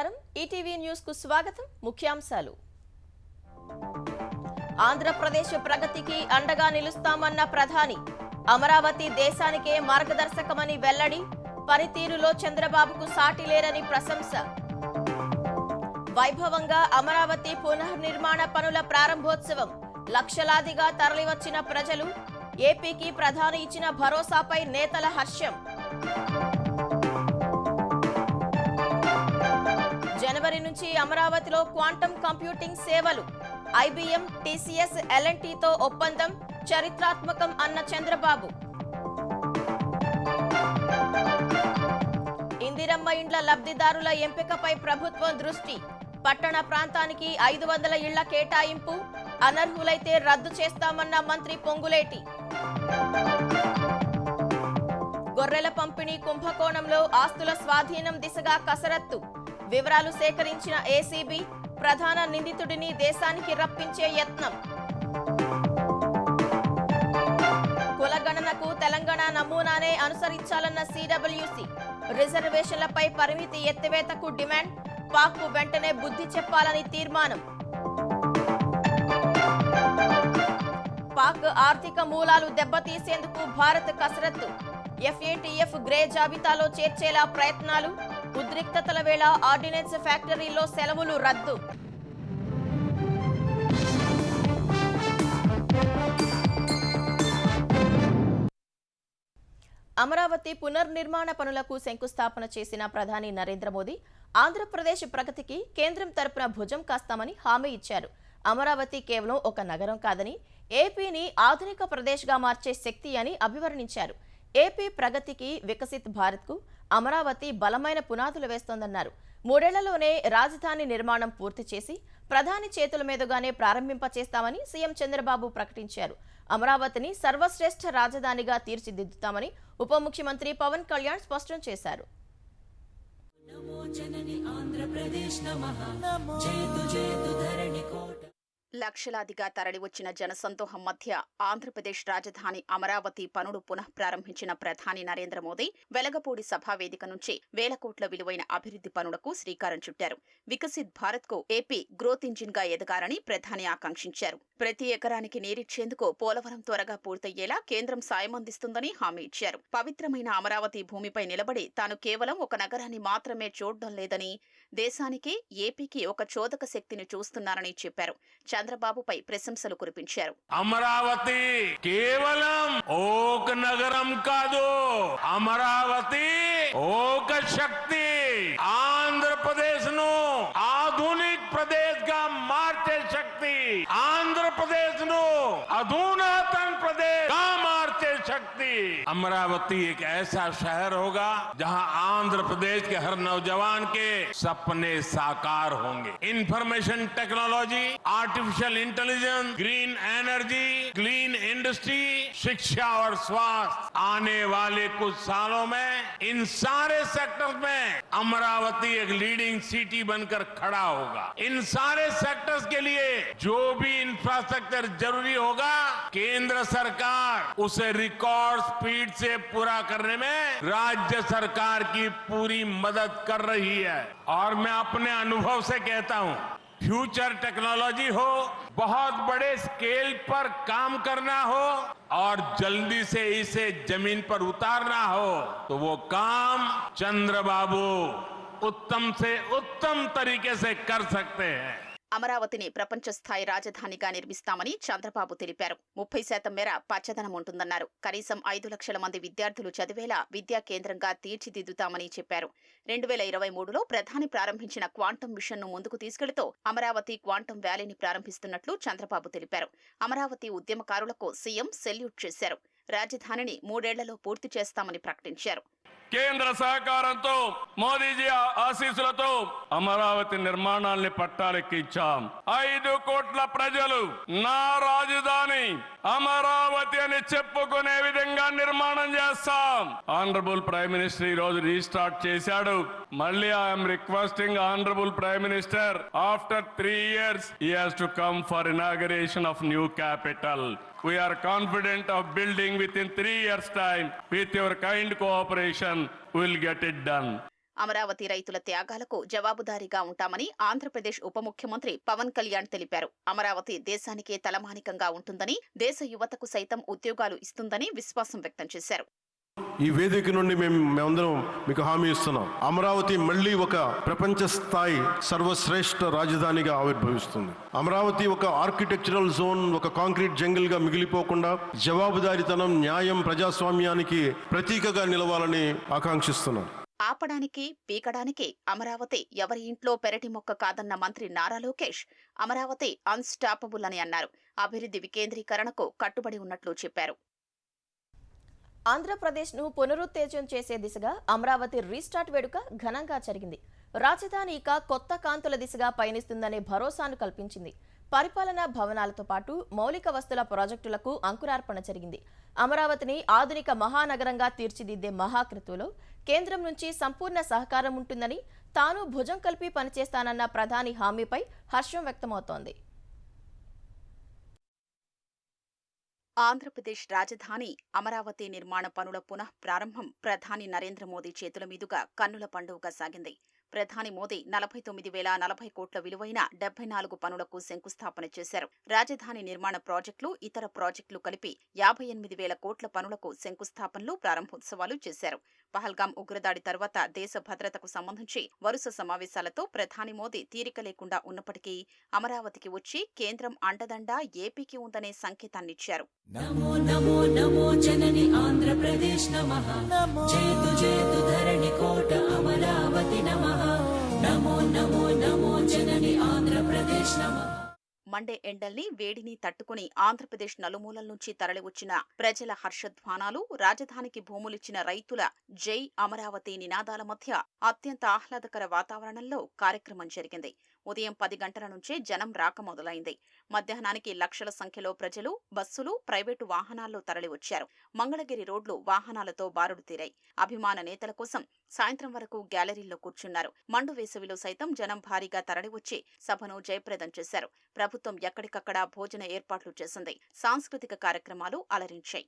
నమస్కారం ETV news కు స్వాగతం ముఖ్యాంశాలు ఆంధ్రప్రదేశ్ ప్రగతికి అండగా నిలుస్తామన్న ప్రధాని అమరావతి దేశానికే మార్గదర్శకమని వెల్లడి పనితీరులో చంద్రబాబుకు సాటి లేరని ప్రశంస వైభవంగా అమరావతి పునర్నిర్మాణ పనుల ప్రారంభోత్సవం లక్షలాదిగా తరలివచ్చిన ప్రజలు ఏపీకి ప్రధాని ఇచ్చిన భరోసాపై నేతల హర్షం జనవరి నుంచి అమరావతిలో క్వాంటమ్ కంప్యూటింగ్ సేవలు ఐబీఎం టీసీఎస్ ఎల్ఎన్టీతో ఒప్పందం చరిత్రాత్మకం అన్న చంద్రబాబు ఇందిరమ్మ ఇండ్ల లబ్ధిదారుల ఎంపికపై ప్రభుత్వం దృష్టి పట్టణ ప్రాంతానికి 500 ఇళ్ల కేటాయింపు అనర్హులైతే రద్దు చేస్తామన్న మంత్రి పొంగులేటి గొర్రెల పంపిణీ కుంభకోణంలో ఆస్తుల స్వాధీనం దిశగా కసరత్తు వివరాలు సేకరించిన ఏసీబీ ప్రధాన నిందితుడిని దేశానికి రప్పించే యత్నం కులగణనకు తెలంగాణ నమూనానే అనుసరించాలన్న సిడబ్ల్యూసీ రిజర్వేషన్లపై పరిమితి ఎత్తివేతకు డిమాండ్ పాక్కు వెంటనే బుద్ధి చెప్పాలని తీర్మానం పాక్ ఆర్థిక మూలాలు దెబ్బతీసేందుకు భారత్ కసరత్తు ఎఫ్ఏటీఎఫ్ గ్రే జాబితాలో చేర్చేలా ప్రయత్నాలు ఉద్రిక్తతల వేళ ఆర్డినెన్స్ ఫ్యాక్టరీలో సెలవులు రద్దు అమరావతి పునర్నిర్మాణ పనులకు శంకుస్థాపన చేసిన ప్రధాని నరేంద్ర మోదీ ఆంధ్రప్రదేశ్ ప్రగతికి కేంద్రం తరపున భుజం కాస్తామని హామీ ఇచ్చారు. అమరావతి కేవలం ఒక నగరం కాదని ఏపీని ఆధునిక ప్రదేశ్గా మార్చే శక్తి అని అభివర్ణించారు. ఏపీ ప్రగతికి వికసిత్ భారత్కు అమరావతి బలమైన పునాదులు వేస్తోందన్నారు. 3 ఏళ్లలోనే రాజధాని నిర్మాణం పూర్తి చేసి ప్రధాని చేతుల మీదుగానే ప్రారంభింపచేస్తామని సీఎం చంద్రబాబు ప్రకటించారు. అమరావతిని సర్వశ్రేష్ఠ రాజధానిగా తీర్చిదిద్దుతామని ఉప ముఖ్యమంత్రి పవన్ కళ్యాణ్ స్పష్టం చేశారు. లక్షలాదిగా తరలివచ్చిన జనసందోహం మధ్య ఆంధ్రప్రదేశ్ రాజధాని అమరావతి పనులు పునః ప్రారంభించిన ప్రధాని నరేంద్ర మోదీ వెలగపూడి సభా వేదిక నుంచి వేల కోట్ల విలువైన అభివృద్ధి పనులకు శ్రీకారం చుట్టారు. వికసిత్ భారత్ కు ఏపీ గ్రోత్ ఇంజిన్ గా ఎదగాలని ప్రధాని ఆకాంక్షించారు. ప్రతి ఎకరానికి నీరిచ్చేందుకు పోలవరం త్వరగా పూర్తయ్యేలా కేంద్రం సాయం అందిస్తుందని హామీ ఇచ్చారు. పవిత్రమైన అమరావతి భూమిపై నిలబడి తాను కేవలం ఒక నగరాన్ని మాత్రమే చూడడం లేదని దేశానికి ఏపీకి ఒక చోదక శక్తిని చూస్తున్నారని చెప్పారు. చంద్రబాబుపై ప్రశంసలు కురిపించారు. అమరావతి కేవలం ఒక నగరం కాదు, అమరావతి ఒక శక్తి. ఆంధ్రప్రదేశ్ ను ఆధునిక ప్రదేశ్ గా మార్చే శక్తి, ఆంధ్రప్రదేశ్ ను अधुनातन प्रदेश का मार्चे शक्ति। अमरावती एक ऐसा शहर होगा जहां आंध्र प्रदेश के हर नौजवान के सपने साकार होंगे। Information technology, artificial intelligence, green energy, clean industry, शिक्षा और स्वास्थ्य, आने वाले कुछ सालों में इन सारे सेक्टर्स में अमरावती एक लीडिंग सिटी बनकर खड़ा होगा। इन सारे सेक्टर्स के लिए जो भी इंफ्रास्ट्रक्चर जरूरी होगा, केंद्र सरकार उसे रिकॉर्ड स्पीड से पूरा करने में राज्य सरकार की पूरी मदद कर रही है। और मैं अपने अनुभव से कहता हूं, फ्यूचर टेक्नोलॉजी हो, बहुत बड़े स्केल पर काम करना हो और जल्दी से इसे जमीन पर उतारना हो, तो वो काम चंद्रबाबू उत्तम से उत्तम तरीके से कर सकते हैं। అమరావతిని ప్రపంచ స్థాయి రాజధానిగా నిర్మిస్తామని చంద్రబాబు తెలిపారు. 30% మేర పచ్చదనం ఉంటుందన్నారు. కనీసం 5 లక్షల మంది విద్యార్థులు చదివేలా విద్యా కేంద్రంగా తీర్చిదిద్దుతామని చెప్పారు. 2023లో ప్రధాని ప్రారంభించిన క్వాంటమ్ మిషన్ ను ముందుకు తీసుకెళ్తూ అమరావతి క్వాంటమ్ వ్యాలీని ప్రారంభిస్తున్నట్లు చంద్రబాబు తెలిపారు. అమరావతి ఉద్యమకారులకు సీఎం సెల్యూట్ చేశారు. రాజధానిని 3 ఏళ్లలో పూర్తి చేస్తామని ప్రకటించారు. కేంద్ర సహకారంతో మోదీజీ ఆశీస్సులతో అమరావతి నిర్మాణాల్ని పట్టాలెక్కించాం. 5 కోట్ల ప్రజలు నా రాజధాని అమరావతి అని చెప్పుకునే విధంగా నిర్మాణం చేస్తాం. ఆనరబుల్ ప్రైమ్ మినిస్టర్ ఈ రోజు రీస్టార్ట్ చేశాడు. మళ్ళీ I'm requesting honourable prime minister after 3 years he has to come for inauguration of new capital. We are confident of building within 3 years' time. With your kind cooperation, we will get it done. Amaravati రైతుల త్యాగాలకు జవాబుదారీగా ఉంటామని ఆంధ్రప్రదేశ్ ఉప ముఖ్యమంత్రి పవన్ కళ్యాణ్ తెలిపారు. అమరావతి దేశానికే తలమానికంగా ఉంటుందని, దేశ యువతకు సైతం ఉద్యోగాలు ఇస్తుందని విశ్వాసం వ్యక్తం చేశారు. ఈ వేదిక నుండి మేమందరం మీకు హామీ ఇస్తున్నాం. అమరావతి మళ్ళీ ఒక ప్రపంచ స్థాయి సర్వశ్రేష్ఠ రాజధానిగా ఆవిర్భవిస్తుంది. అమరావతి ఒక ఆర్కిటెక్చరల్ జోన్, ఒక కాంక్రీట్ జంగిల్ గా మిగిలిపోకుండా జవాబుదారీతనం, న్యాయం, ప్రజాస్వామ్యానికి ప్రతీకగా నిలవాలని ఆకాంక్షిస్తున్నాం. ఆపడానికి, పీకడానికి అమరావతి ఎవరి ఇంట్లో పెరటి మొక్క కాదన్న మంత్రి నారా లోకేష్ అమరావతి అన్స్టాపబుల్ అని అన్నారు. అభివృద్ధి వికేంద్రీకరణకు కట్టుబడి ఉన్నట్లు చెప్పారు. ఆంధ్రప్రదేశ్ను పునరుత్తేజం చేసే దిశగా అమరావతి రీస్టార్ట్ వేడుక ఘనంగా జరిగింది. రాజధాని ఇక కొత్త కాంతుల దిశగా పయనిస్తుందనే భరోసాను కల్పించింది. పరిపాలనా భవనాలతో పాటు మౌలిక వస్తుల ప్రాజెక్టులకు అంకురార్పణ జరిగింది. అమరావతిని ఆధునిక మహానగరంగా తీర్చిదిద్దే మహాకృతులో కేంద్రం నుంచి సంపూర్ణ సహకారం ఉంటుందని, తాను భుజం కలిపి పనిచేస్తానన్న ప్రధాని హామీపై హర్షం వ్యక్తమవుతోంది. ఆంధ్రప్రదేశ్ రాజధాని అమరావతి నిర్మాణ పనుల పునః ప్రారంభం ప్రధాని నరేంద్ర మోదీ చేతుల మీదుగా కన్నుల పండుగగా సాగింది. ప్రధాని మోదీ 49,040 కోట్ల విలువైన 74 పనులకు శంకుస్థాపన చేశారు. రాజధాని నిర్మాణ ప్రాజెక్టులు, ఇతర ప్రాజెక్టులు కలిపి 58,000 కోట్ల పనులకు శంకుస్థాపనలు, ప్రారంభోత్సవాలు చేశారు. పహల్గాం ఉగ్రదాడి తర్వాత దేశ భద్రతకు సంబంధించి వరుస సమావేశాలతో ప్రధాని మోదీ తీరిక లేకుండా ఉన్నప్పటికీ అమరావతికి వచ్చి కేంద్రం అండదండ ఏపీకి ఉందనే సంకేతాన్నిచ్చారు. నమో నమో నమో జనని ఆంధ్రప్రదేశ్ నమః, జయతు జయతు ధరణి కోట అమరావతి నమః, నమో నమో నమో జనని ఆంధ్రప్రదేశ్ నమః. మండే ఎండల్ని, వేడిని తట్టుకుని ఆంధ్రప్రదేశ్ నలుమూలల నుంచి తరలివచ్చిన ప్రజల హర్షధ్వానాలు, రాజధానికి భూములిచ్చిన రైతుల జై అమరావతి నినాదాల మధ్య అత్యంత ఆహ్లాదకర వాతావరణంలో కార్యక్రమం జరిగింది. ఉదయం 10 గంటల నుంచే జనం రాక మొదలైంది. మధ్యాహ్నానికి లక్షల సంఖ్యలో ప్రజలు బస్సులు, ప్రైవేటు వాహనాల్లో తరలివచ్చారు. మంగళగిరి రోడ్లు వాహనాలతో బారుడు తీరాయి. అభిమాన నేతల కోసం సాయంత్రం వరకు గ్యాలరీల్లో కూర్చున్నారు. మండు వేసవిలో సైతం జనం భారీగా తరలివచ్చి సభను జయప్రదం చేశారు. ప్రభుత్వం ఎక్కడికక్కడ భోజన ఏర్పాట్లు చేసింది. సాంస్కృతిక కార్యక్రమాలు అలరించాయి.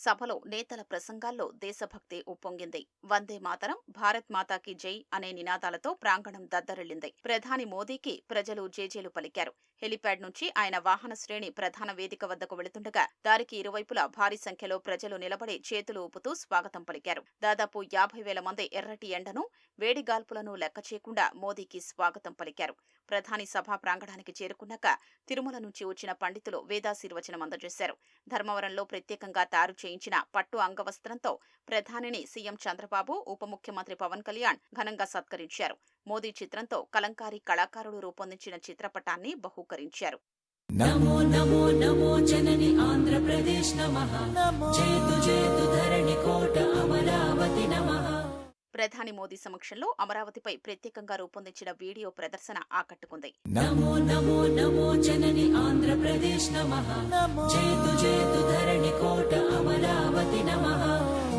సభలో నేతల ప్రసంగాల్లో దేశభక్తి ఉప్పొంగింది. వందే మాతరం, భారత్ మాతాకి జై అనే నినాదాలతో ప్రాంగణం దద్దరిల్లింది. ప్రధాని మోదీకి ప్రజలు జేజేలు పలికారు. హెలిప్యాడ్ నుంచి ఆయన వాహన శ్రేణి ప్రధాన వేదిక వద్దకు వెళుతుండగా దారికి ఇరువైపులా భారీ సంఖ్యలో ప్రజలు నిలబడి చేతులు ఊపుతూ స్వాగతం పలికారు. దాదాపు 50,000 మంది ఎర్రటి ఎండను, వేడిగాల్పులను లెక్క చేయకుండా మోదీకి స్వాగతం పలికారు. ప్రధాని సభా ప్రాంగణానికి చేరుకున్నాక తిరుమల నుంచి వచ్చిన పండితులు వేదాశీర్వచనం అందజేశారు. ధర్మవరంలో ప్రత్యేకంగా తయారు చేయించిన పట్టు అంగవస్త్రంతో ప్రధానిని సీఎం చంద్రబాబు, ఉప ముఖ్యమంత్రి పవన్ కళ్యాణ్ ఘనంగా సత్కరించారు. మోదీ చిత్రంతో కలంకారీ కళాకారులు రూపొందించిన చిత్రపటాన్ని బహూకరించారు. నమో నమో నమో జనని ఆంధ్రప్రదేశ్ నమః, జయతు జయతు ధరణి కోట అమరావతి నమః. ప్రధాని మోదీ సమక్షంలో అమరావతిపై ప్రత్యేకంగా రూపొందించిన వీడియో ప్రదర్శన ఆకట్టుకుంది. నమో నమో నమో జనని ఆంధ్రప్రదేశ్ నమః, జయతు జయతు ధరణి కోట అమరావతి నమః,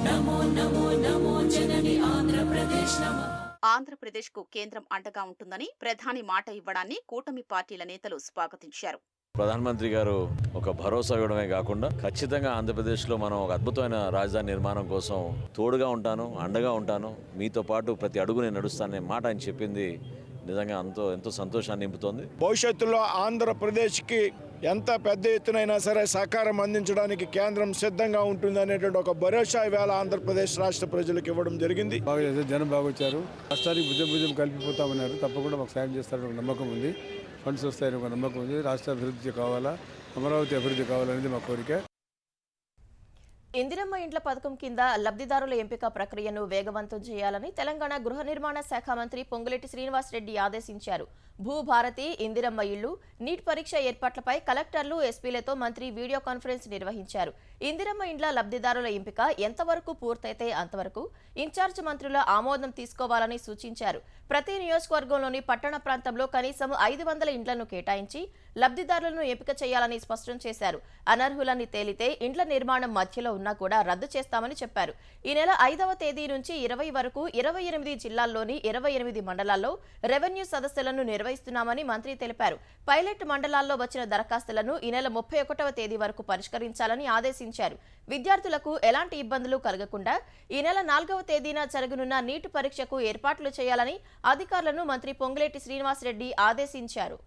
నమో నమో నమో జనని ఆంధ్రప్రదేశ్ నమః. ఆంధ్రప్రదేశ్కు కేంద్రం అండగా ఉంటుందని ప్రధాని మాట ఇవ్వడాన్ని కూటమి పార్టీల నేతలు స్వాగతించారు. ప్రధానమంత్రి గారు ఒక భరోసా ఇవ్వడమే కాకుండా ఖచ్చితంగా ఆంధ్రప్రదేశ్లో మనం ఒక అద్భుతమైన రాజధాని నిర్మాణం కోసం తోడుగా ఉంటాను, అండగా ఉంటాను, మీతో పాటు ప్రతి అడుగు నేను నడుస్తాననే మాట ఆయన చెప్పింది నిజంగా ఎంతో సంతోషాన్ని నింపుతోంది. భవిష్యత్తులో ఆంధ్రప్రదేశ్కి ఎంత పెద్ద ఎత్తునైనా సరే సహకారం అందించడానికి కేంద్రం సిద్ధంగా ఉంటుందనేటువంటి ఒక భరోసా ఇవాళ ఆంధ్రప్రదేశ్ రాష్ట్ర ప్రజలకు ఇవ్వడం జరిగింది. బాగా జనం బాగా వచ్చారు. రాష్ట్రానికి భుజం కలిపిపోతామన్నారు. తప్పకుండా మాకు సాయం చేస్తారని ఒక నమ్మకం ఉంది. ఫండ్స్ వస్తాయని ఒక నమ్మకం ఉంది. రాష్ట్ర అభివృద్ధి కావాలా, అమరావతి అభివృద్ధి కావాలనేది మా కోరిక. ఇందిరమ్మ ఇండ్ల పథకం కింద లబ్ధిదారుల ఎంపిక ప్రక్రియను వేగవంతం చేయాలని తెలంగాణ గృహ నిర్మాణ శాఖ మంత్రి పొంగులేటి శ్రీనివాసరెడ్డి ఆదేశించారు. భూభారతి, ఇందిరమ్మ ఇళ్లు, నీట్ పరీక్ష ఏర్పాట్లపై కలెక్టర్లు, ఎస్పీలతో మంత్రి వీడియో కాన్ఫరెన్స్ నిర్వహించారు. ఇందిరమ్మ ఇండ్ల లబ్ధిదారుల ఎంపిక ఎంతవరకు పూర్తయితే అంతవరకు ఇన్ఛార్జ్ మంత్రుల ఆమోదం తీసుకోవాలని సూచించారు. ప్రతి నియోజకవర్గంలోని పట్టణ ప్రాంతంలో కనీసం 500 ఇండ్లను కేటాయించి లబ్ధిదారులను ఎంపిక చేయాలని స్పష్టం చేశారు. అనర్హులని తేలితే ఇండ్ల నిర్మాణం మధ్యలో ఉన్నా కూడా రద్దు చేస్తామని చెప్పారు. ఈ నెల 5వ తేదీ నుంచి 20 వరకు 28 జిల్లాల్లోని 28 మండలాల్లో రెవెన్యూ సదస్సులను నిర్వహిస్తున్నామని మంత్రి తెలిపారు. పైలట్ మండలాల్లో వచ్చిన దరఖాస్తులను ఈ నెల 31వ తేదీ వరకు పరిష్కరించాలని ఆదేశించారు. విద్యార్థులకు ఎలాంటి ఇబ్బందులు కలగకుండా ఈ నెల 4వ తేదీన జరగనున్న నీట్ పరీక్షకు ఏర్పాట్లు చేయాలని అధికారులను మంత్రి పొంగులేటి శ్రీనివాసరెడ్డి ఆదేశించారు.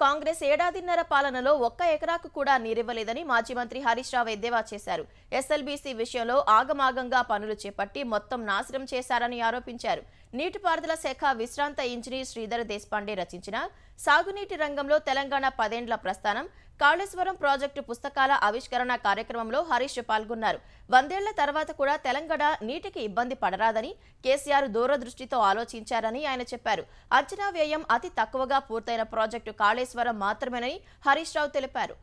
కాంగ్రెస్ ఏడాదిన్నర పాలనలో 1 ఎకరాకు కూడా నీరివ్వలేదని మాజీ మంత్రి హరీష్ రావు ఎద్దేవా చేశారు. ఎస్ఎల్బీసీ విషయంలో ఆగమాగంగా పనులు చేపట్టి మొత్తం నాశనం చేశారని ఆరోపించారు. నీటిపారుదల శాఖ విశ్రాంత ఇంజనీర్ శ్రీధర్ దేశపాండే రచించిన సాగునీటి రంగంలో తెలంగాణ 10 ఏండ్ల ప్రస్థానం, కాళేశ్వరం ప్రాజెక్టు పుస్తకాల ఆవిష్కరణ కార్యక్రమంలో హరీష్ పాల్గొన్నారు. 100 ఏళ్ల తర్వాత కూడా తెలంగాణ నీటికి ఇబ్బంది పడరాదని కేసీఆర్ దూరదృష్టితో ఆలోచించారని ఆయన చెప్పారు. అంచనా వ్యయం అతి తక్కువగా పూర్తయిన ప్రాజెక్టు కాళేశ్వరం మాత్రమేనని హరీష్ రావు తెలిపారు.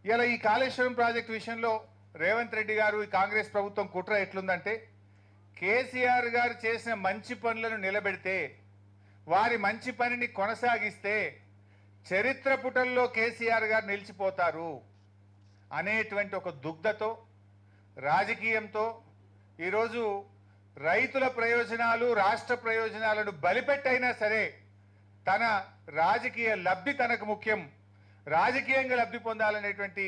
ఇలా ఈ కాళేశ్వరం ప్రాజెక్టు విషయంలో రేవంత్ రెడ్డి గారు, ఈ కాంగ్రెస్ ప్రభుత్వం కుట్ర ఎట్లుందంటే, కేసీఆర్ గారు చేసిన మంచి పనులను నిలబెడితే, వారి మంచి పనిని కొనసాగిస్తే చరిత్ర పుటల్లో కేసీఆర్ గారు నిలిచిపోతారు అనేటువంటి ఒక దుగ్ధతో, రాజకీయంతో ఈరోజు రైతుల ప్రయోజనాలు, రాష్ట్ర ప్రయోజనాలను బలిపెట్టైనా సరే తన రాజకీయ లబ్ధి తనకు ముఖ్యం, రాజకీయంగా లబ్ధి పొందాలనేటువంటి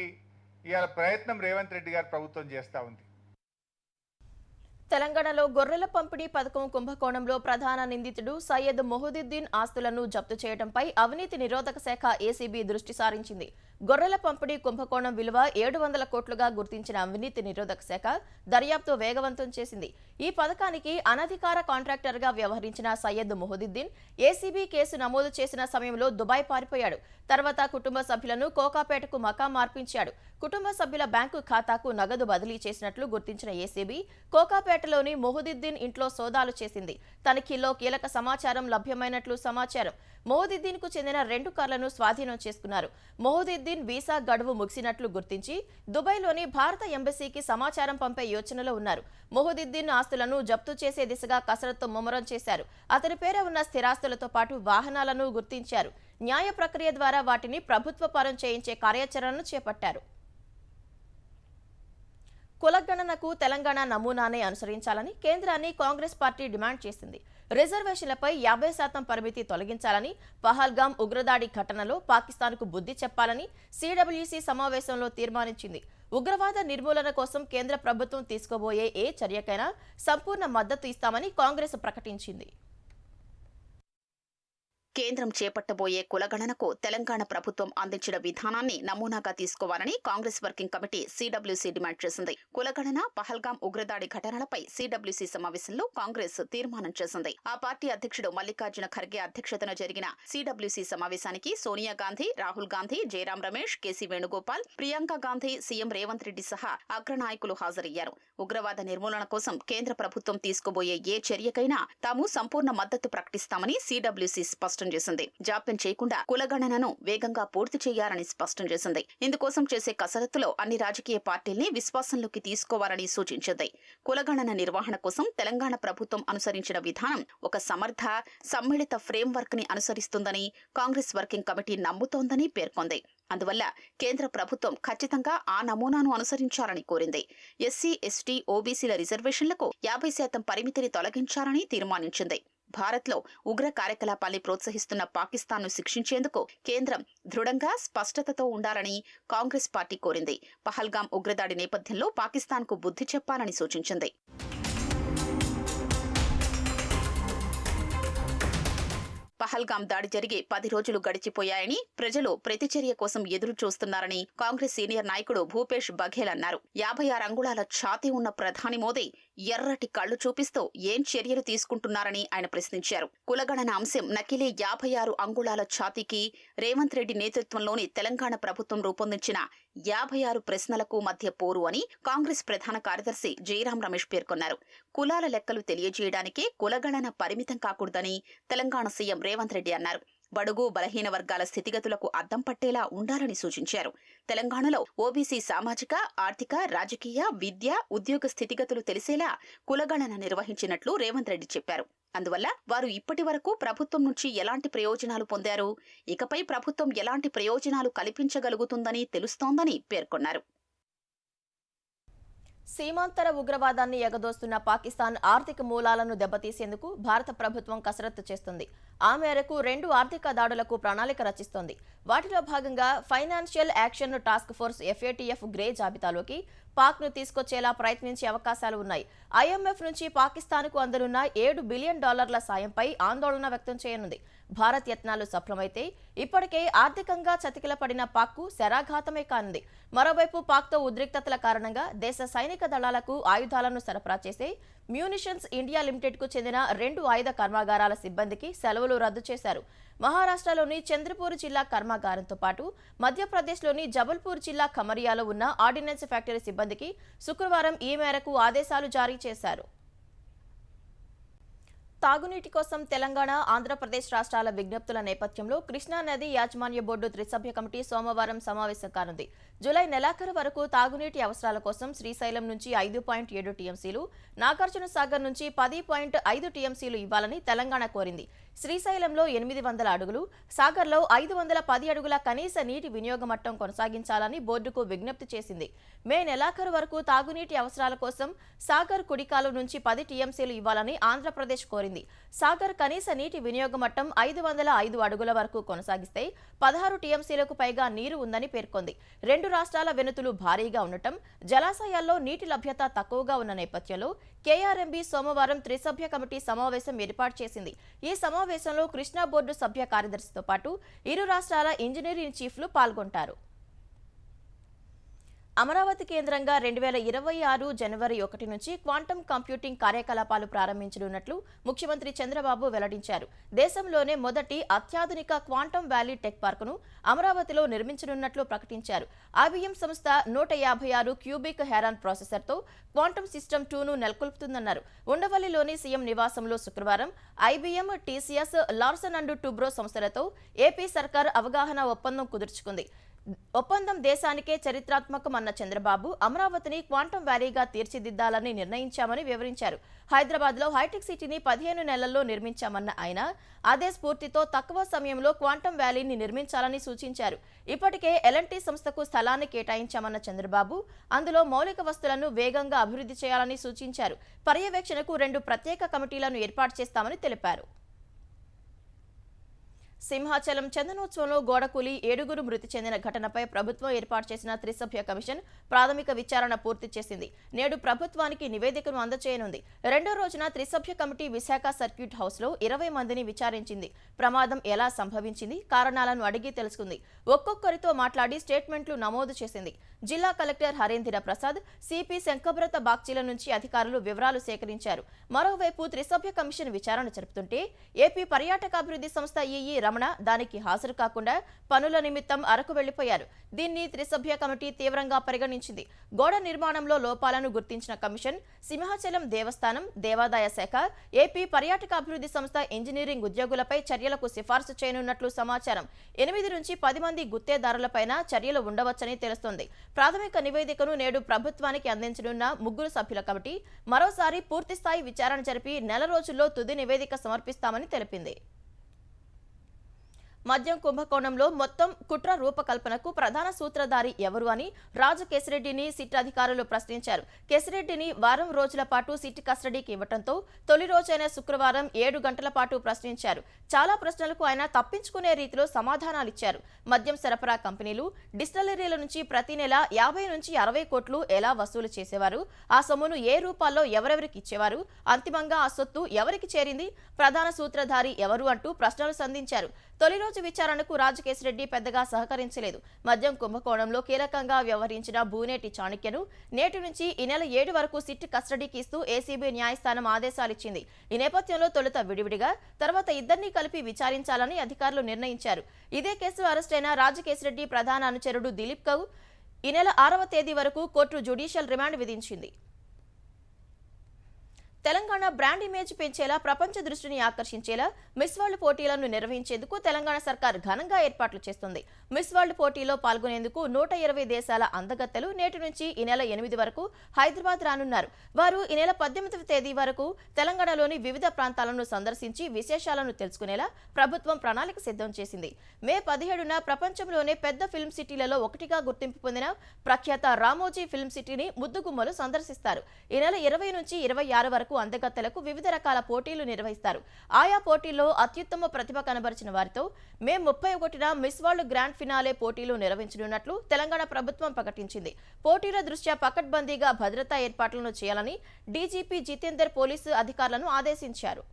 ఇవాళ ప్రయత్నం రేవంత్ రెడ్డి గారు ప్రభుత్వం చేస్తూ ఉంది. తెలంగాణలో గొర్రెల పంపిణీ పథకం కుంభకోణంలో ప్రధాన నిందితుడు సయ్యద్ మొహదుద్దీన్ ఆస్తులను జప్తు చేయడంపై అవినీతి నిరోధక శాఖ ఏసీబీ దృష్టి సారించింది. గొర్రెల పంపిణీ కుంభకోణం విలువ 700 కోట్లుగా గుర్తించిన అవినీతి నిరోధక శాఖ దర్యాప్తు వేగవంతం చేసింది. ఈ పథకానికి అనధికార కాంట్రాక్టర్గా వ్యవహరించిన సయ్యద్ మొహదుద్దీన్ ఏసీబీ కేసు నమోదు చేసిన సమయంలో దుబాయ్ పారిపోయాడు. తర్వాత కుటుంబ సభ్యులను కోకాపేటకు మకాం మార్పించాడు. కుటుంబ సభ్యుల బ్యాంకు ఖాతాకు నగదు బదిలీ చేసినట్లు గుర్తించిన ఏసీబీ కోకాపేటలోని మొహదుద్దీన్ ఇంట్లో సోదాలు చేసింది. తనిఖీల్లో కీలక సమాచారం లభ్యమైనట్లు సమాచారం. మొహదుద్దీన్ కు చెందిన 2 కార్లను స్వాధీనం చేసుకున్నారు. మొహదుద్దీన్ వీసా గడువు ముగిసినట్లు గుర్తించి దుబాయ్లోని భారత ఎంబసీకి సమాచారం పంపే యోచనలో ఉన్నారు. మొహదుద్దీన్ ఆస్తులను జప్తు చేసే దిశగా కసరత్తు ముమ్మరం చేశారు. అతని పేర ఉన్న స్థిరాస్తులతో పాటు వాహనాలను గుర్తించారు. న్యాయ ప్రక్రియ ద్వారా వాటిని ప్రభుత్వ పరం చేయించే కార్యాచరణను చేపట్టారు. కులగణనకు తెలంగాణ నమూనానే అనుసరించాలని కేంద్రాన్ని కాంగ్రెస్ పార్టీ డిమాండ్ చేసింది. రిజర్వేషన్లపై 50% పరిమితి తొలగించాలని, పహల్గాం ఉగ్రదాడి ఘటనలో పాకిస్తాన్కు బుద్ధి చెప్పాలని సిడబ్ల్యూసీ సమావేశంలో తీర్మానించింది. ఉగ్రవాద నిర్మూలన కోసం కేంద్ర ప్రభుత్వం తీసుకోబోయే ఏ చర్యకైనా సంపూర్ణ మద్దతు ఇస్తామని కాంగ్రెస్ ప్రకటించింది. కేంద్రం చేపట్టబోయే కులగణనకు తెలంగాణ ప్రభుత్వం అందించిన విధానాన్ని నమూనాగా తీసుకోవాలని Congress working committee CWC demand చేసింది. కులగణన, పహల్గాం ఉగ్రదాడి ఘటనలపై సిడబ్ల్యూసీ సమావేశంలో కాంగ్రెస్ తీర్మానం చేసింది. ఆ పార్టీ అధ్యక్షుడు మల్లికార్జున ఖర్గే అధ్యక్షతన జరిగిన సిడబ్ల్యూసీ సమావేశానికి సోనియా గాంధీ, రాహుల్ గాంధీ, జయరాం రమేష్, కేసీ వేణుగోపాల్, ప్రియాంక గాంధీ, సీఎం రేవంత్ రెడ్డి సహా అగ్రనాయకులు హాజరయ్యారు. ఉగ్రవాద నిర్మూలన కోసం కేంద్ర ప్రభుత్వం తీసుకోబోయే ఏ చర్యకైనా తాము సంపూర్ణ మద్దతు ప్రకటిస్తామని సిడబ్ల్యూసీ స్పష్టం చేసింది. జాప్యం చేయకుండా కులగణనను వేగంగా పూర్తి చేయాలని స్పష్టం చేసింది. ఇందుకోసం చేసే కసరత్తులో అన్ని రాజకీయ పార్టీల్ని విశ్వాసంలోకి తీసుకోవాలని సూచించింది. కులగణన నిర్వహణ కోసం తెలంగాణ ప్రభుత్వం అనుసరించిన విధానం ఒక సమర్థ, సమ్మిళిత ఫ్రేమ్వర్క్ ని అనుసరిస్తుందని కాంగ్రెస్ వర్కింగ్ కమిటీ నమ్ముతోందని పేర్కొంది. అందువల్ల కేంద్ర ప్రభుత్వం ఖచ్చితంగా ఆ నమూనాను అనుసరించాలని కోరింది. ఎస్సీ, ఎస్టీ, ఓబీసీల రిజర్వేషన్లకు 50% పరిమితిని తొలగించాలని తీర్మానించింది. భారత్లో ఉగ్ర కార్యకలాపాల్ని ప్రోత్సహిస్తున్న పాకిస్తాన్ను శిక్షించేందుకు కేంద్రం దృఢంగా, స్పష్టతతో ఉండాలని కాంగ్రెస్ పార్టీ కోరింది. పహల్గాం ఉగ్రదాడి నేపథ్యంలో పాకిస్తాన్కు బుద్ధి చెప్పాలని సూచించింది. పహల్గాం దాడి జరిగి 10 రోజులు గడిచిపోయాయని, ప్రజలు ప్రతిచర్య కోసం ఎదురు చూస్తున్నారని కాంగ్రెస్ సీనియర్ నాయకుడు భూపేష్ బఘేల్ అన్నారు. 56 అంగుళాల ఛాతీ ఉన్న ప్రధాని మోదీ ఎర్రటి కళ్లు చూపిస్తూ ఏం చర్యలు తీసుకుంటున్నారని ఆయన ప్రశ్నించారు. కులగణన అంశం నకిలీ 56 అంగుళాల ఛాతీకి రేవంత్ రెడ్డి నేతృత్వంలోని తెలంగాణ ప్రభుత్వం రూపొందించిన 56 ప్రశ్నలకు మధ్య పోరు అని కాంగ్రెస్ ప్రధాన కార్యదర్శి జయరాం రమేష్ పేర్కొన్నారు. కులాల లెక్కలు తెలియజేయడానికే కులగణన పరిమితం కాకూడదని తెలంగాణ సీఎం రేవంత్ రెడ్డి అన్నారు. బడుగు బలహీన వర్గాల స్థితిగతులకు అద్దం పట్టేలా ఉండాలని సూచించారు. తెలంగాణలో ఓబీసీ సామాజిక, ఆర్థిక, రాజకీయ, విద్య, ఉద్యోగ స్థితిగతులు తెలిసేలా కులగణన నిర్వహించినట్లు రేవంత్ రెడ్డి చెప్పారు. అందువల్ల వారు ఇప్పటి వరకు ప్రభుత్వం నుంచి ఎలాంటి ప్రయోజనాలు పొందారు, ఇకపై ప్రభుత్వం ఎలాంటి ప్రయోజనాలు కల్పించగలుగుతుందని తెలుస్తోందని పేర్కొన్నారు. సీమాంతర ఉగ్రవాదాన్ని ఎగదోస్తున్న పాకిస్తాన్ ఆర్థిక మూలాలను దెబ్బతీసేందుకు భారత ప్రభుత్వం కసరత్తు చేస్తుంది. ఆ మేరకు 2 ఆర్థిక దాడులకు ప్రణాళిక రచిస్తోంది. వాటిలో భాగంగా financial action task force FATF grey జాబితాలోకి పాక్ను తీసుకొచ్చేలా ప్రయత్నించే అవకాశాలు ఉన్నాయి. IMF నుంచి పాకిస్తాన్కు అందనున్న $7 బిలియన్ సాయంపై ఆందోళన వ్యక్తం చేయనుంది. భారత్ యత్నాలు సఫలమైతే ఇప్పటికే ఆర్థికంగా చతికిలపడిన పాక్కు శరాఘాతమే కానుంది. మరోవైపు పాక్తో ఉద్రిక్తతల కారణంగా దేశ సైనిక దళాలకు ఆయుధాలను సరఫరా చేసే మ్యూనిషన్స్ ఇండియా లిమిటెడ్కు చెందిన 2 ఆయుధ కర్మాగారాల సిబ్బందికి సెలవులు రద్దు చేశారు. మహారాష్ట్రలోని చంద్రపూర్ జిల్లా కర్మాగారంతో పాటు మధ్యప్రదేశ్లోని జబల్పూర్ జిల్లా ఖమరియాలో ఉన్న ఆర్డినెన్స్ ఫ్యాక్టరీ సిబ్బందికి శుక్రవారం ఈ మేరకు ఆదేశాలు జారీ చేశారు. తాగునీటి కోసం తెలంగాణ, ఆంధ్రప్రదేశ్ రాష్ట్రాల విజ్ఞప్తుల నేపథ్యంలో కృష్ణా నది యాజమాన్య బోర్డు త్రిసభ్య కమిటీ సోమవారం సమావేశం కానుంది. జూలై నెలాఖరు వరకు తాగునీటి అవసరాల కోసం శ్రీశైలం నుంచి 5.7 టీఎంసీలు, నాగార్జున సాగర్ నుంచి 10.5 టీఎంసీలు ఇవ్వాలని తెలంగాణ కోరింది. శ్రీశైలంలో 800 అడుగులు, సాగర్లో 510 అడుగుల కనీస నీటి వినియోగ మట్టం కొనసాగించాలని బోర్డుకు విజ్ఞప్తి చేసింది. మే నెలాఖరు వరకు తాగునీటి అవసరాల కోసం సాగర్ కుడికాలు నుంచి 10 టీఎంసీలు ఇవ్వాలని ఆంధ్రప్రదేశ్ కోరింది. సాగర్ కనీస నీటి వినియోగ మట్టం 505 అడుగుల వరకు కొనసాగిస్తే 16 టీఎంసీలకు పైగా నీరు ఉందని పేర్కొంది. 2 రాష్ట్రాల వెనుతులు భారీగా ఉండటం, జలాశయాల్లో నీటి లభ్యత తక్కువగా ఉన్న నేపథ్యంలో KRMB సోమవారం త్రిసభ్య కమిటీ సమావేశం ఏర్పాటు చేసింది. ఈ సమావేశంలో కృష్ణా బోర్డు సభ్య కార్యదర్శితో పాటు ఇరు రాష్ట్రాల ఇంజనీరింగ్ చీఫ్లు పాల్గొంటారు. అమరావతి కేంద్రంగా 2026 జనవరి 1 నుంచి క్వాంటమ్ కంప్యూటింగ్ కార్యకలాపాలు ప్రారంభించనున్నట్లు ముఖ్యమంత్రి చంద్రబాబు వెల్లడించారు. దేశంలోనే మొదటి అత్యాధునిక క్వాంటమ్ వ్యాలీ టెక్ పార్కును అమరావతిలో నిర్మించనున్నట్లు ప్రకటించారు. IBM సంస్థ 156 క్యూబిక్ హెరాన్ ప్రాసెసర్తో క్వాంటమ్ సిస్టమ్ 2ను నెలకొల్పుతుందన్నారు. ఉండవల్లిలోని సీఎం నివాసంలో శుక్రవారం IBM, TCS, Larsen and Toubro సంస్థలతో ఏపీ సర్కార్ అవగాహన ఒప్పందం కుదుర్చుకుంది. ఒప్పందం దేశానికే చరిత్రాత్మకమన్న చంద్రబాబు అమరావతిని క్వాంటమ్ వ్యాలీగా తీర్చిదిద్దాలని నిర్ణయించామని వివరించారు. హైదరాబాద్లో హైటెక్ సిటీని 15 నెలల్లో నిర్మించామన్న ఆయన అదే స్ఫూర్తితో తక్కువ సమయంలో క్వాంటమ్ వ్యాలీని నిర్మించాలని సూచించారు. ఇప్పటికే L&T సంస్థకు స్థలాన్ని కేటాయించామన్న చంద్రబాబు అందులో మౌలిక వస్తువులను వేగంగా అభివృద్ధి చేయాలని సూచించారు. పర్యవేక్షణకు 2 ప్రత్యేక కమిటీలను ఏర్పాటు చేస్తామని తెలిపారు. సింహాచలం చందనోత్సవంలో గోడకూలి 7 మృతి చెందిన ఘటనపై ప్రభుత్వం ఏర్పాటు చేసిన త్రిసభ్య కమిషన్ ప్రాథమిక విచారణ పూర్తి చేసింది. నేడు ప్రభుత్వానికి నివేదికను అందజేయనుంది. 2వ రోజున త్రిసభ్య కమిటీ విశాఖ సర్క్యూట్ హౌస్లో 20 మందిని విచారించింది. ప్రమాదం ఎలా సంభవించింది, కారణాలను అడిగి తెలుసుకుంది. ఒక్కొక్కరితో మాట్లాడి స్టేట్మెంట్లు నమోదు చేసింది. జిల్లా కలెక్టర్ హరేంద్ర ప్రసాద్, సిపి శంకబ్రత బాగ్చీల నుంచి అధికారులు వివరాలు సేకరించారు. మరోవైపు త్రిసభ్య కమిషన్ విచారణ జరుపుతుంటే ఏపీ పర్యాటకాభివృద్ధి సంస్థ ఈఈ రమణ దానికి హాజరు కాకుండా పనుల నిమిత్తం అరకు వెళ్లిపోయారు. దీన్ని త్రిసభ్య కమిటీ తీవ్రంగా పరిగణించింది. గోడ నిర్మాణంలో లోపాలను గుర్తించిన కమిషన్ సింహాచలం దేవస్థానం, దేవాదాయ శాఖ, ఏపీ పర్యాటకాభివృద్ధి సంస్థ ఇంజనీరింగ్ ఉద్యోగులపై చర్యలకు సిఫార్సు చేయనున్నట్లు సమాచారం. 8 నుంచి 10 మంది గుత్తేదారులపైన చర్యలు ఉండవచ్చని తెలుస్తోంది. ప్రాథమిక నివేదికను నేడు ప్రభుత్వానికి అందించనున్న 3 సభ్యుల కమిటీ మరోసారి పూర్తిస్థాయి విచారణ జరిపి నెల రోజుల్లో తుది నివేదిక సమర్పిస్తామని తెలిపింది. మద్యం కుంభకోణంలో మొత్తం కుట్ర రూపకల్పనకు ప్రధాన సూత్రధారి ఎవరు అని రాజు కేసిరెడ్డిని సిట్ అధికారులు ప్రశ్నించారు. కేసిరెడ్డిని వారం రోజుల పాటు సిట్ కస్టడీకి ఇవ్వడంతో తొలి రోజైన శుక్రవారం 7 గంటల పాటు ప్రశ్నించారు. చాలా ప్రశ్నలకు ఆయన తప్పించుకునే రీతిలో సమాధానాలిచ్చారు. మద్యం సరఫరా కంపెనీలు, డిస్టిలరీల నుంచి ప్రతి నెల 50 నుంచి 60 కోట్లు ఎలా వసూలు చేసేవారు, ఆ సొమ్మును ఏ రూపాల్లో ఎవరెవరికి ఇచ్చేవారు, అంతిమంగా ఆ సొత్తు ఎవరికి చేరింది, ప్రధాన సూత్రధారి ఎవరు అంటూ ప్రశ్నలు సంధించారు. తొలి రోజు విచారణకు రాజు కేసిరెడ్డి పెద్దగా సహకరించలేదు. మద్యం కుంభకోణంలో కీలకంగా వ్యవహరించిన భూనేటి చాణక్యను నేటి నుంచి ఈ నెల 7 వరకు సిట్ కస్టడీకి ఇస్తూ ఏసీబీ న్యాయస్థానం ఆదేశాలిచ్చింది. ఈ నేపథ్యంలో తొలుత విడివిడిగా, తర్వాత ఇద్దరిని కలిపి విచారించాలని అధికారులు నిర్ణయించారు. ఇదే కేసులో అరెస్టైన రాజు కేసిరెడ్డి ప్రధాన అనుచరుడు దిలీప్ కౌ ఈ నెల 6వ తేదీ వరకు కోర్టు జ్యుడిషియల్ రిమాండ్ విధించింది. తెలంగాణ బ్రాండ్ ఇమేజ్ పెంచేలా, ప్రపంచ దృష్టిని ఆకర్షించేలా మిస్ వరల్డ్ పోటీలను నిర్వహించేందుకు తెలంగాణ సర్కార్ ఘనంగా ఏర్పాట్లు చేస్తుంది. మిస్ వరల్డ్ పోటీలో పాల్గొనేందుకు 120 దేశాల అందగత్తెలు నేటి నుంచి ఈ నెల 8 వరకు హైదరాబాద్ రానున్నారు. వారు ఈ నెల 18వ తేదీ వరకు తెలంగాణలోని వివిధ ప్రాంతాలను సందర్శించి విశేషాలను తెలుసుకునేలా ప్రభుత్వం ప్రణాళిక సిద్ధం చేసింది. మే 17న ప్రపంచంలోనే పెద్ద ఫిల్మ్ సిటీలలో ఒకటిగా గుర్తింపు పొందిన ప్రఖ్యాత రామోజీ ఫిల్మ్ సిటీని ముద్దుగుమ్మలు సందర్శిస్తారు. ఈ నెల 20 నుంచి 26 వరకు అందగత్తెలకు వివిధ రకాల పోటీలు నిర్వహిస్తారు. ఆయా పోటీల్లో అత్యుత్తమ ప్రతిభ కనబరిచిన వారితో మే 31న మిస్ వరల్డ్ గ్రాండ్ ఫినాలే పోటీలు నిర్వహించనున్నట్లు తెలంగాణ ప్రభుత్వం ప్రకటించింది. పోటీల దృష్ట్యా పకడ్బందీగా భద్రతా ఏర్పాట్లను చేయాలని డీజీపీ జితేందర్ పోలీసు అధికారులను ఆదేశించారు.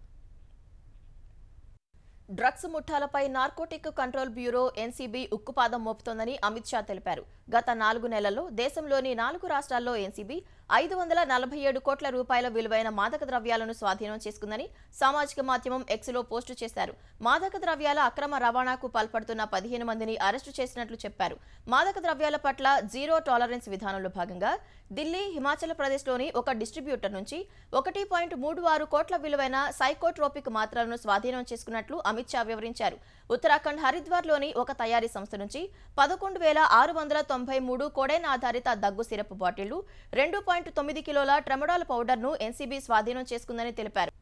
డ్రగ్స్ ముఠాలపై నార్కోటిక్ కంట్రోల్ బ్యూరో ఎన్సీబీ ఉక్కుపాదం మోపుతోందని అమిత్ షా తెలిపారు. గత 4 నెలల్లో దేశంలోని 4 రాష్ట్రాల్లో ఎన్సీబీ 547 కోట్ల రూపాయల విలువైన మాదక ద్రవ్యాలను స్వాధీనం చేసుకుందని సామాజిక మాధ్యమం ఎక్స్లో పోస్టు చేశారు. మాదక ద్రవ్యాల అక్రమ రవాణాకు పాల్పడుతున్న 15 మందిని అరెస్టు చేసినట్లు చెప్పారు. మాదక ద్రవ్యాల పట్ల జీరో టాలరెన్స్ విధానంలో భాగంగా దిల్లీ, హిమాచల్ ప్రదేశ్లోని ఒక డిస్ట్రిబ్యూటర్ నుంచి 1.36 కోట్ల విలువైన సైకోట్రోపిక్ మాత్రలను స్వాధీనం చేసుకున్నట్లు అమిత్ షా వివరించారు. ఉత్తరాఖండ్ హరిద్వార్లోని ఒక తయారీ సంస్థ నుంచి 11,693 కోడైన్ ఆధారిత దగ్గు సిరప్ బాటిళ్లు, 2.9 కిలోల ట్రెమడాల్ పౌడర్ను ఎన్సీబీ స్వాధీనం చేసుకుందని తెలిపారు.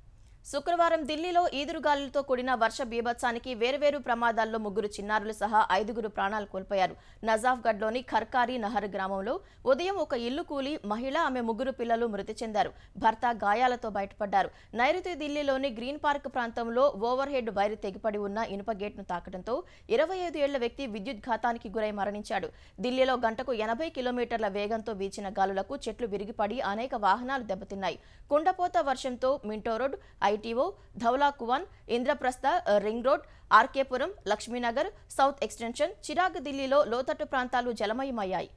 శుక్రవారం ఢిల్లీలో ఈదురుగాలులతో కూడిన వర్ష బీభత్సానికి వేర్వేరు ప్రమాదాల్లో 3 చిన్నారులు సహా 5 ప్రాణాలు కోల్పోయారు. నజాఫ్గఢ్లోని ఖర్కారీ నహర్ గ్రామంలో ఉదయం ఒక ఇల్లు కూలి మహిళ, ఆమె 3 పిల్లలు మృతి చెందారు. భర్త గాయాలతో బయటపడ్డారు. నైరుతి ఢిల్లీలోని గ్రీన్ పార్క్ ప్రాంతంలో ఓవర్ హెడ్ వైర్ తెగిపడి ఉన్న ఇనుప గేట్ను తాకడంతో 25 ఏళ్ల వ్యక్తి విద్యుద్ఘాతానికి గురై మరణించాడు. ఢిల్లీలో గంటకు 80 కిలోమీటర్ల వేగంతో వీచిన గాలులకు చెట్లు విరిగిపడి అనేక వాహనాలు దెబ్బతిన్నాయి. కుండపోత వర్షంతో Minto road, ITO, Dhaula Kuan, Indraprastha, ring road, R K Puram, Laxmi Nagar, south extension, Chirag ఢిల్లీలో లోతట్టు ప్రాంతాలు జలమయమయ్యాయి.